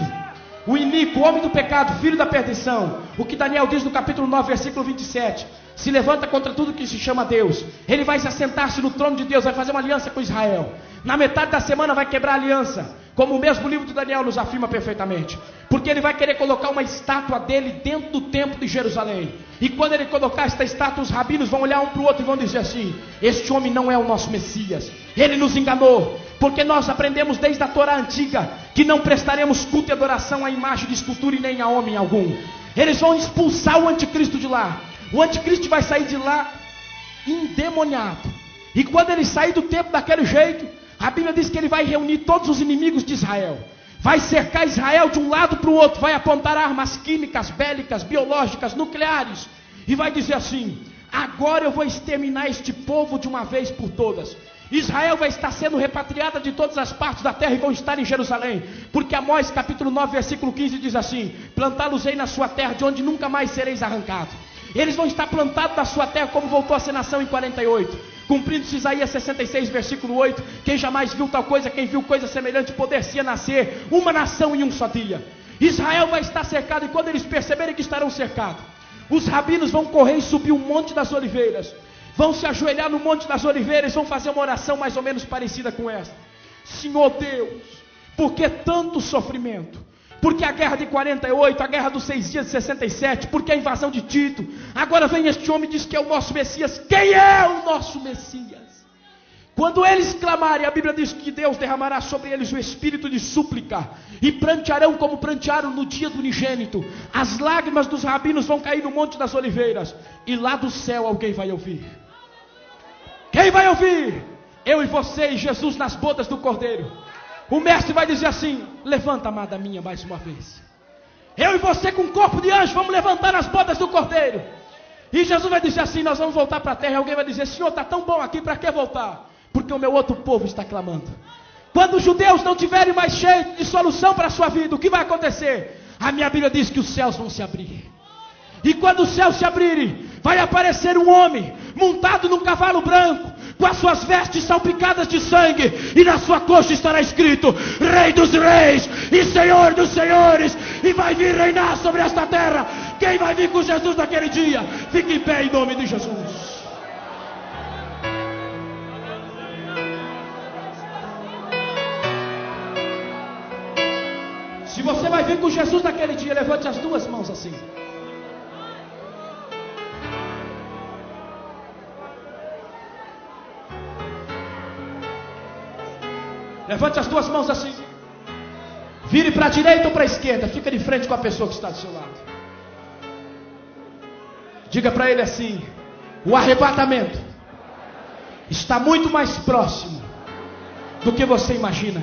o iníquo, o homem do pecado, filho da perdição. O que Daniel diz no capítulo 9, versículo 27. Se levanta contra tudo que se chama Deus. Ele vai se assentar-se no trono de Deus, vai fazer uma aliança com Israel. Na metade da semana vai quebrar a aliança, como o mesmo livro de Daniel nos afirma perfeitamente, porque ele vai querer colocar uma estátua dele dentro do templo de Jerusalém. E quando ele colocar esta estátua, os rabinos vão olhar um para o outro e vão dizer assim: este homem não é o nosso Messias, ele nos enganou, porque nós aprendemos desde a Torá antiga que não prestaremos culto e adoração à imagem de escultura e nem a homem algum. Eles vão expulsar o anticristo de lá. O anticristo vai sair de lá endemoniado, e quando ele sair do templo daquele jeito, A Bíblia diz que ele vai reunir todos os inimigos de Israel. Vai cercar Israel de um lado para o outro. Vai apontar armas químicas, bélicas, biológicas, nucleares. E vai dizer assim: agora eu vou exterminar este povo de uma vez por todas. Israel vai estar sendo repatriada de todas as partes da terra e vão estar em Jerusalém. Porque Amós capítulo 9 versículo 15 diz assim: plantá-los-ei na sua terra, de onde nunca mais sereis arrancados. Eles vão estar plantados na sua terra, como voltou a ser nação em 48. Cumprindo-se Isaías 66 versículo 8: quem jamais viu tal coisa, quem viu coisa semelhante, poder-se nascer uma nação em um só dia. Israel vai estar cercado, e quando eles perceberem que estarão cercados, os rabinos vão correr e subir o Monte das Oliveiras. Vão se ajoelhar no Monte das Oliveiras, vão fazer uma oração mais ou menos parecida com esta: Senhor Deus, por que tanto sofrimento? Porque a guerra de 48, a guerra dos 6 dias de 67, porque a invasão de Tito. Agora vem este homem e diz que é o nosso Messias. Quem é o nosso Messias? Quando eles clamarem, a Bíblia diz que Deus derramará sobre eles o espírito de súplica, e prantearão como prantearam no dia do unigênito. As lágrimas dos rabinos vão cair no Monte das Oliveiras, e lá do céu alguém vai ouvir. Quem vai ouvir? Eu e você e Jesus nas bodas do Cordeiro. O mestre vai dizer assim: levanta, amada minha, mais uma vez. Eu e você com corpo de anjo vamos levantar nas bodas do Cordeiro. E Jesus vai dizer assim: nós vamos voltar para a terra. E alguém vai dizer: Senhor, está tão bom aqui, para que voltar? Porque o meu outro povo está clamando. Quando os judeus não tiverem mais cheio de solução para a sua vida, o que vai acontecer? A minha Bíblia diz que os céus vão se abrir. E quando os céus se abrirem, vai aparecer um homem montado num cavalo branco, com as suas vestes salpicadas de sangue, e na sua coxa estará escrito: Rei dos Reis e Senhor dos Senhores, e vai vir reinar sobre esta terra. Quem vai vir com Jesus naquele dia? Fique em pé em nome de Jesus. Se você vai vir com Jesus naquele dia, levante as duas mãos assim. Levante as duas mãos assim. Vire para a direita ou para a esquerda. Fica de frente com a pessoa que está do seu lado. Diga para ele assim: o arrebatamento está muito mais próximo do que você imagina.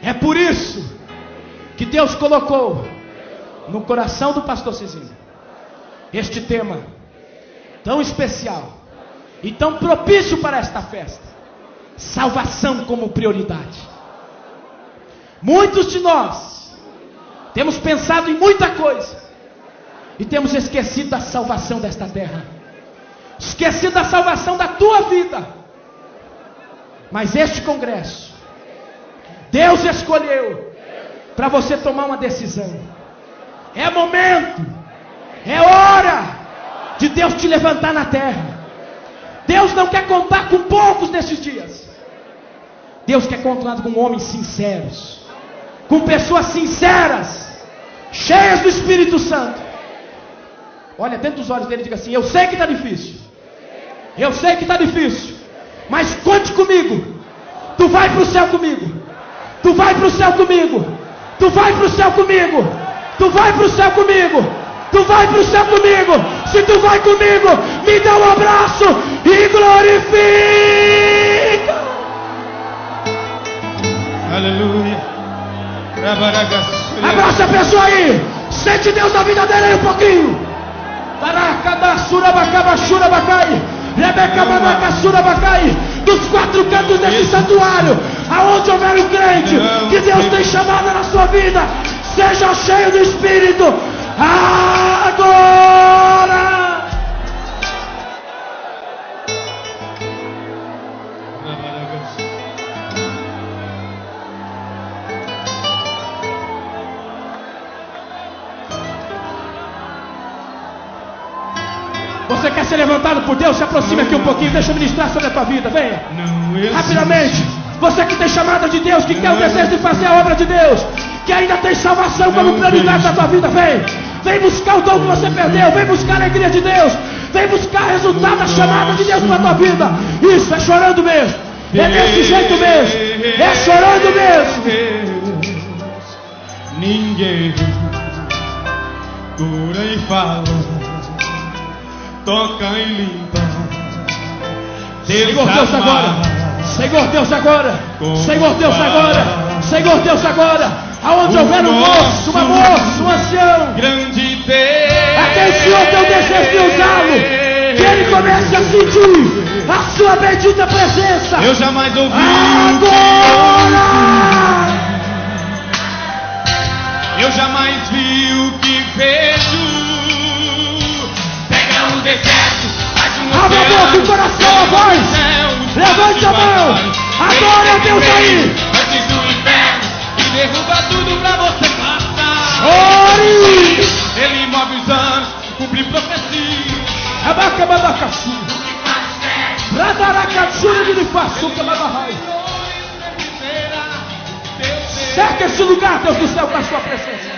É por isso que Deus colocou no coração do pastor Cezinho este tema tão especial e tão propício para esta festa: salvação como prioridade. Muitos de nós temos pensado em muita coisa e temos esquecido da salvação desta terra, esquecido da salvação da tua vida. Mas este congresso, Deus escolheu para você tomar uma decisão. É momento, é hora de Deus te levantar na terra. Deus não quer contar com poucos nesses dias. Deus quer contar com homens sinceros, com pessoas sinceras, cheias do Espírito Santo. Olha dentro dos olhos dele e diga assim: eu sei que está difícil, eu sei que está difícil, mas conte comigo. Tu vai para o céu comigo, tu vai para o céu comigo, tu vai para o céu comigo, tu vai para o céu comigo, tu vai para o céu comigo. Se tu vai comigo, me dá um abraço e glorifica. Aleluia. Abraça a pessoa aí. Sente Deus na vida dele aí um pouquinho. Dos quatro cantos desse santuário, aonde houver um crente que Deus tem chamado na sua vida, seja cheio do Espírito agora. Você quer ser levantado por Deus? Se aproxime aqui um pouquinho, deixa eu ministrar sobre a tua vida, venha rapidamente. Você que tem chamada de Deus, que quer o desejo de fazer a obra de Deus, que ainda tem salvação como prioridade da tua vida, vem buscar o dom que você perdeu, vem buscar a alegria de Deus, vem buscar o resultado da chamada de Deus para a tua vida. Isso, é chorando mesmo, é desse jeito mesmo, é chorando mesmo. Ninguém cura e fala, toca e limpa. Senhor Deus, agora Senhor Deus agora, Senhor Deus agora, Senhor Deus agora, aonde houver um moço, uma moça, um ancião, grande Deus, a quem o Senhor tem o desejo de usá-lo, que ele comece a sentir a sua bendita presença. eu jamais ouvi Agora! eu jamais vi o que vejo. Pega o deserto, faz um Abra a boca, o coração, a voz. Levante a mão. Adore a Deus aí. Antes do inferno, e derruba tudo pra você passar. Ore! Ele move os anos, cumpre profecia. Abacabadacaçu. Radaracaçura de Lifaçuca Babarrai. Cerca esse lugar, Deus do céu, com a sua presença.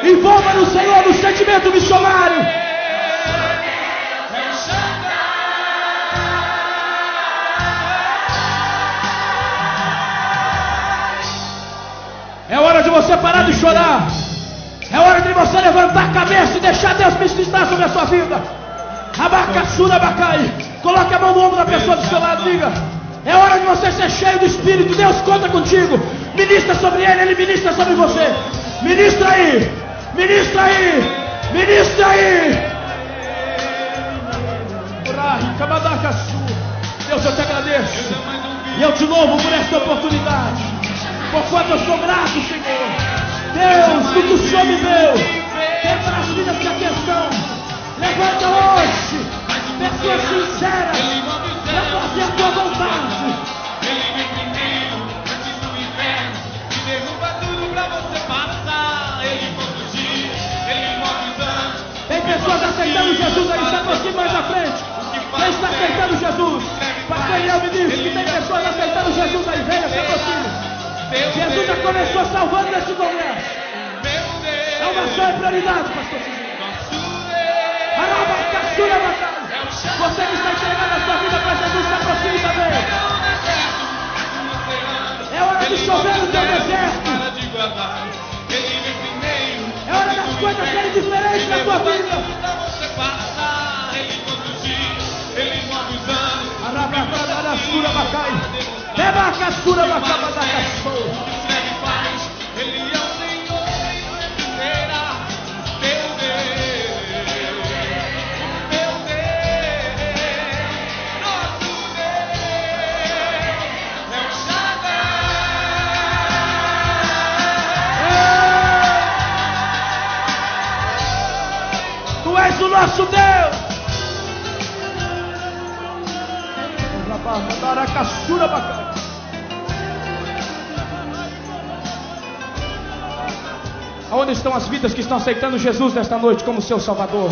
Envolva no Senhor no sentimento missionário. É hora de você parar de chorar. É hora de você levantar a cabeça e deixar Deus ministrar sobre a sua vida. Abacaçura, abacai. Coloque a mão no ombro da pessoa do seu lado, diga: é hora de você ser cheio do Espírito. Deus conta contigo. Ministra sobre ele, ele ministra sobre você. Ministra aí, ministra aí, ministra aí. Deus, eu te agradeço e eu te louvo por esta oportunidade, por quanto eu sou grato, Senhor. Deus, do que o Senhor me deu, tem para as vidas que aqui estão. Levanta hoje pessoas sinceras para fazer a tua vontade. Ele vem primeiro, antes do inferno, e derruba tudo pra você passar. Ele conduzir, ele move os anos. Tem pessoas aceitando Jesus aí, se aproxime mais à frente. Quem está aceitando Jesus? Pastor Eliel me disse que tem pessoas aceitando Jesus aí, venha, se aproxime. Jesus já começou salvando nesse congresso. Salvação é prioridade, pastor Cisne. Você que está entregando a sua vida para Jesus, se aproxime também. É hora de chover no teu deserto. É hora das coisas serem diferentes na tua vida. Ele move os anos. Arabacadaraçura bacai. Debacaçura bacabadacaçou. Escreve paz. Ele é o Senhor e será meu Deus. Meu Deus. Nosso Deus. É o Shaddai. Tu és o nosso Deus. Aonde estão as vidas que estão aceitando Jesus nesta noite como seu Salvador?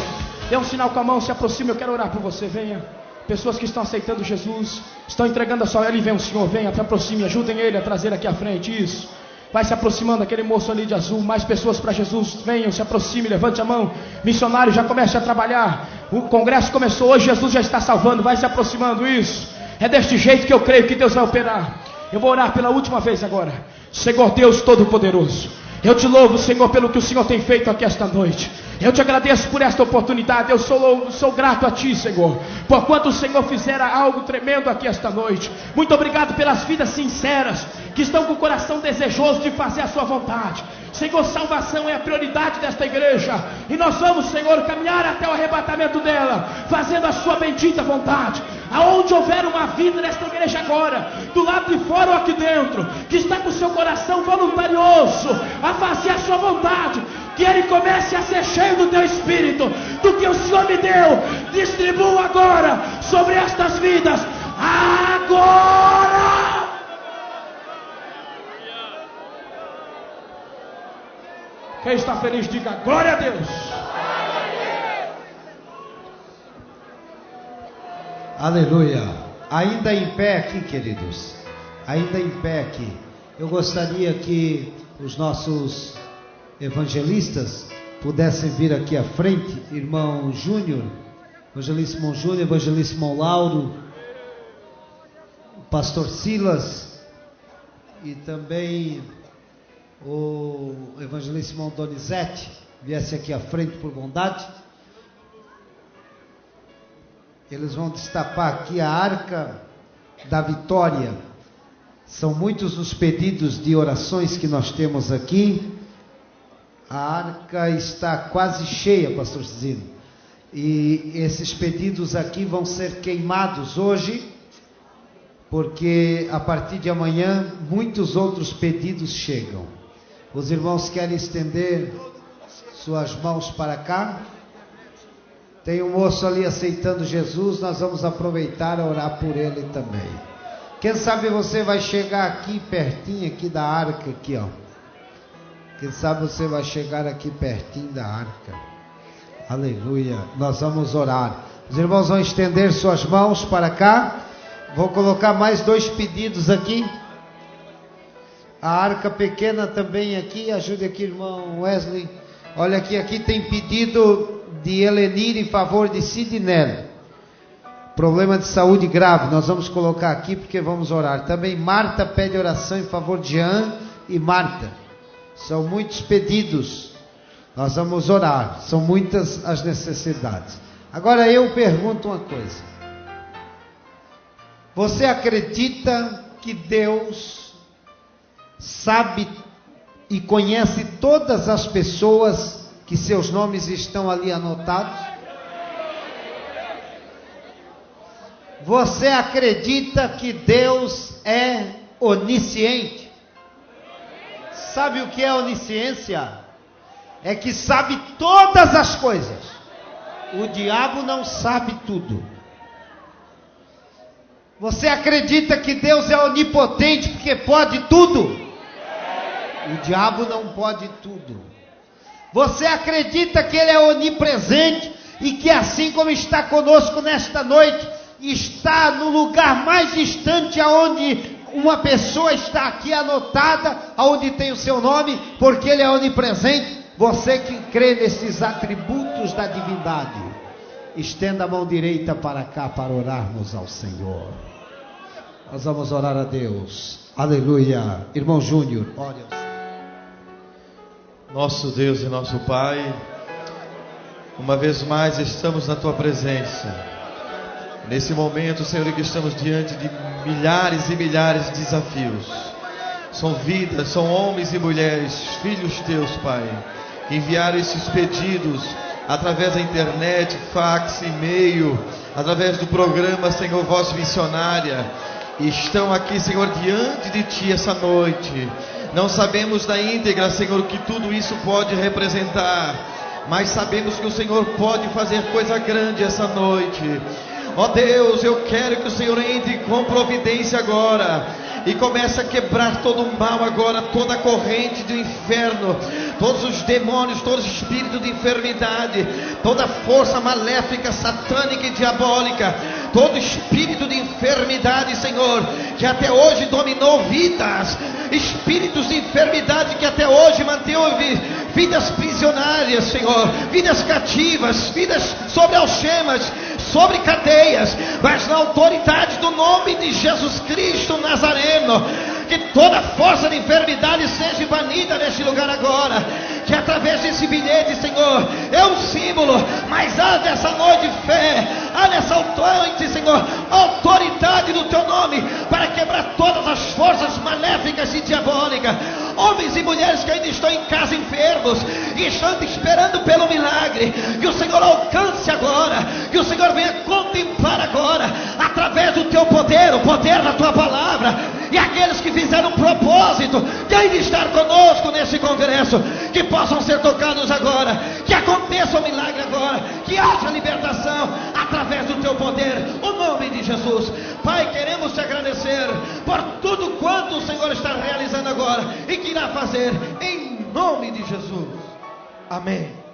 Dê um sinal com a mão, se aproxime, eu quero orar por você, venha. Pessoas que estão aceitando Jesus, estão entregando a sua vida, ali vem o Senhor, venha, se aproxime, ajudem ele a trazer aqui à frente, isso. Vai se aproximando aquele moço ali de azul, mais pessoas para Jesus, venham, se aproxime, levante a mão. Missionário, já comece a trabalhar. O congresso começou hoje, Jesus já está salvando, vai se aproximando, isso. É deste jeito que eu creio que Deus vai operar. Eu vou orar pela última vez agora. Senhor Deus Todo-Poderoso, eu te louvo, Senhor, pelo que o Senhor tem feito aqui esta noite. Eu te agradeço por esta oportunidade. Eu sou grato a Ti, Senhor, por quanto o Senhor fizera algo tremendo aqui esta noite. Muito obrigado pelas vidas sinceras que estão com o coração desejoso de fazer a sua vontade. Senhor, salvação é a prioridade desta igreja, e nós vamos, Senhor, caminhar até o arrebatamento dela, fazendo a sua bendita vontade. Aonde houver uma vida nesta igreja agora, do lado de fora ou aqui dentro, que está com o seu coração voluntarioso a fazer a sua vontade, que ele comece a ser cheio do teu Espírito, do que o Senhor me deu. Distribua agora sobre estas vidas, agora. Quem está feliz, diga glória a Deus. Aleluia. Ainda em pé aqui, queridos, ainda em pé aqui, eu gostaria que os nossos evangelistas pudessem vir aqui à frente. Irmão Júnior, evangelíssimo Júnior, evangelíssimo Lauro, pastor Silas e também o evangelíssimo Donizete viesse aqui à frente por bondade. Eles vão destapar aqui a arca da vitória. São muitos os pedidos de orações que nós temos aqui. A arca está quase cheia, pastor Zino. E esses pedidos aqui vão ser queimados hoje, porque a partir de amanhã muitos outros pedidos chegam. Os irmãos querem estender suas mãos para cá? Tem um moço ali aceitando Jesus, nós vamos aproveitar a orar por ele também. Quem sabe você vai chegar aqui pertinho aqui da arca aqui, ó. Quem sabe você vai chegar aqui pertinho da arca. Aleluia. Nós vamos orar. Os irmãos vão estender suas mãos para cá. Vou colocar mais 2 pedidos aqui. A arca pequena também aqui. Ajude aqui, irmão Wesley. Olha aqui tem pedido de Helenir em favor de Sidney. Problema de saúde grave. Nós vamos colocar aqui porque vamos orar. Também Marta pede oração em favor de Jean e Marta. São muitos pedidos. Nós vamos orar. São muitas as necessidades. Agora eu pergunto uma coisa. Você acredita que Deus sabe e conhece todas as pessoas que seus nomes estão ali anotados? Você acredita que Deus é onisciente? Sabe o que é onisciência? É que sabe todas as coisas. O diabo não sabe tudo. Você acredita que Deus é onipotente porque pode tudo? O diabo não pode tudo. Você acredita que Ele é onipresente e que assim como está conosco nesta noite, está no lugar mais distante aonde uma pessoa está aqui anotada, aonde tem o seu nome, porque Ele é onipresente? Você que crê nesses atributos da divindade, estenda a mão direita para cá para orarmos ao Senhor. Nós vamos orar a Deus. Aleluia. Irmão Júnior, ore ao Senhor. Nosso Deus e nosso Pai, uma vez mais estamos na Tua presença. Nesse momento, Senhor, que estamos diante de milhares e milhares de desafios. São vidas, são homens e mulheres, filhos Teus, Pai, que enviaram esses pedidos através da internet, fax, e-mail, através do programa, Senhor, Voz Missionária. E estão aqui, Senhor, diante de Ti essa noite. Não sabemos na íntegra, Senhor, o que tudo isso pode representar, mas sabemos que o Senhor pode fazer coisa grande essa noite. Ó Deus, eu quero que o Senhor entre com providência agora e comece a quebrar todo o mal agora, toda a corrente do inferno, todos os demônios, todo espírito de enfermidade, toda força maléfica, satânica e diabólica, todo espírito de enfermidade, Senhor, que até hoje dominou vidas, espíritos de enfermidade que até hoje manteve vidas prisionárias, Senhor, vidas cativas, vidas sobre algemas, sobre cadeias, mas na autoridade do nome de Jesus Cristo Nazareno, que toda força de enfermidade seja banida neste lugar agora, que através desse bilhete, Senhor, é um símbolo, mas há nessa noite fé, há nessa noite, Senhor, autoridade do Teu nome, para quebrar todas as forças maléficas e diabólicas, homens e mulheres que ainda estão em casa enfermos, e estão esperando pelo milagre, que o Senhor alcance agora, que o Senhor venha contemplar agora, através do Teu poder, o poder da Tua palavra, e aqueles que fizeram um propósito de ainda estar conosco nesse congresso, que possam ser tocados agora, que aconteça o milagre agora, que haja libertação através do Teu poder, o nome de Jesus. Pai, queremos Te agradecer por tudo quanto o Senhor está realizando agora e que irá fazer, em nome de Jesus. Amém.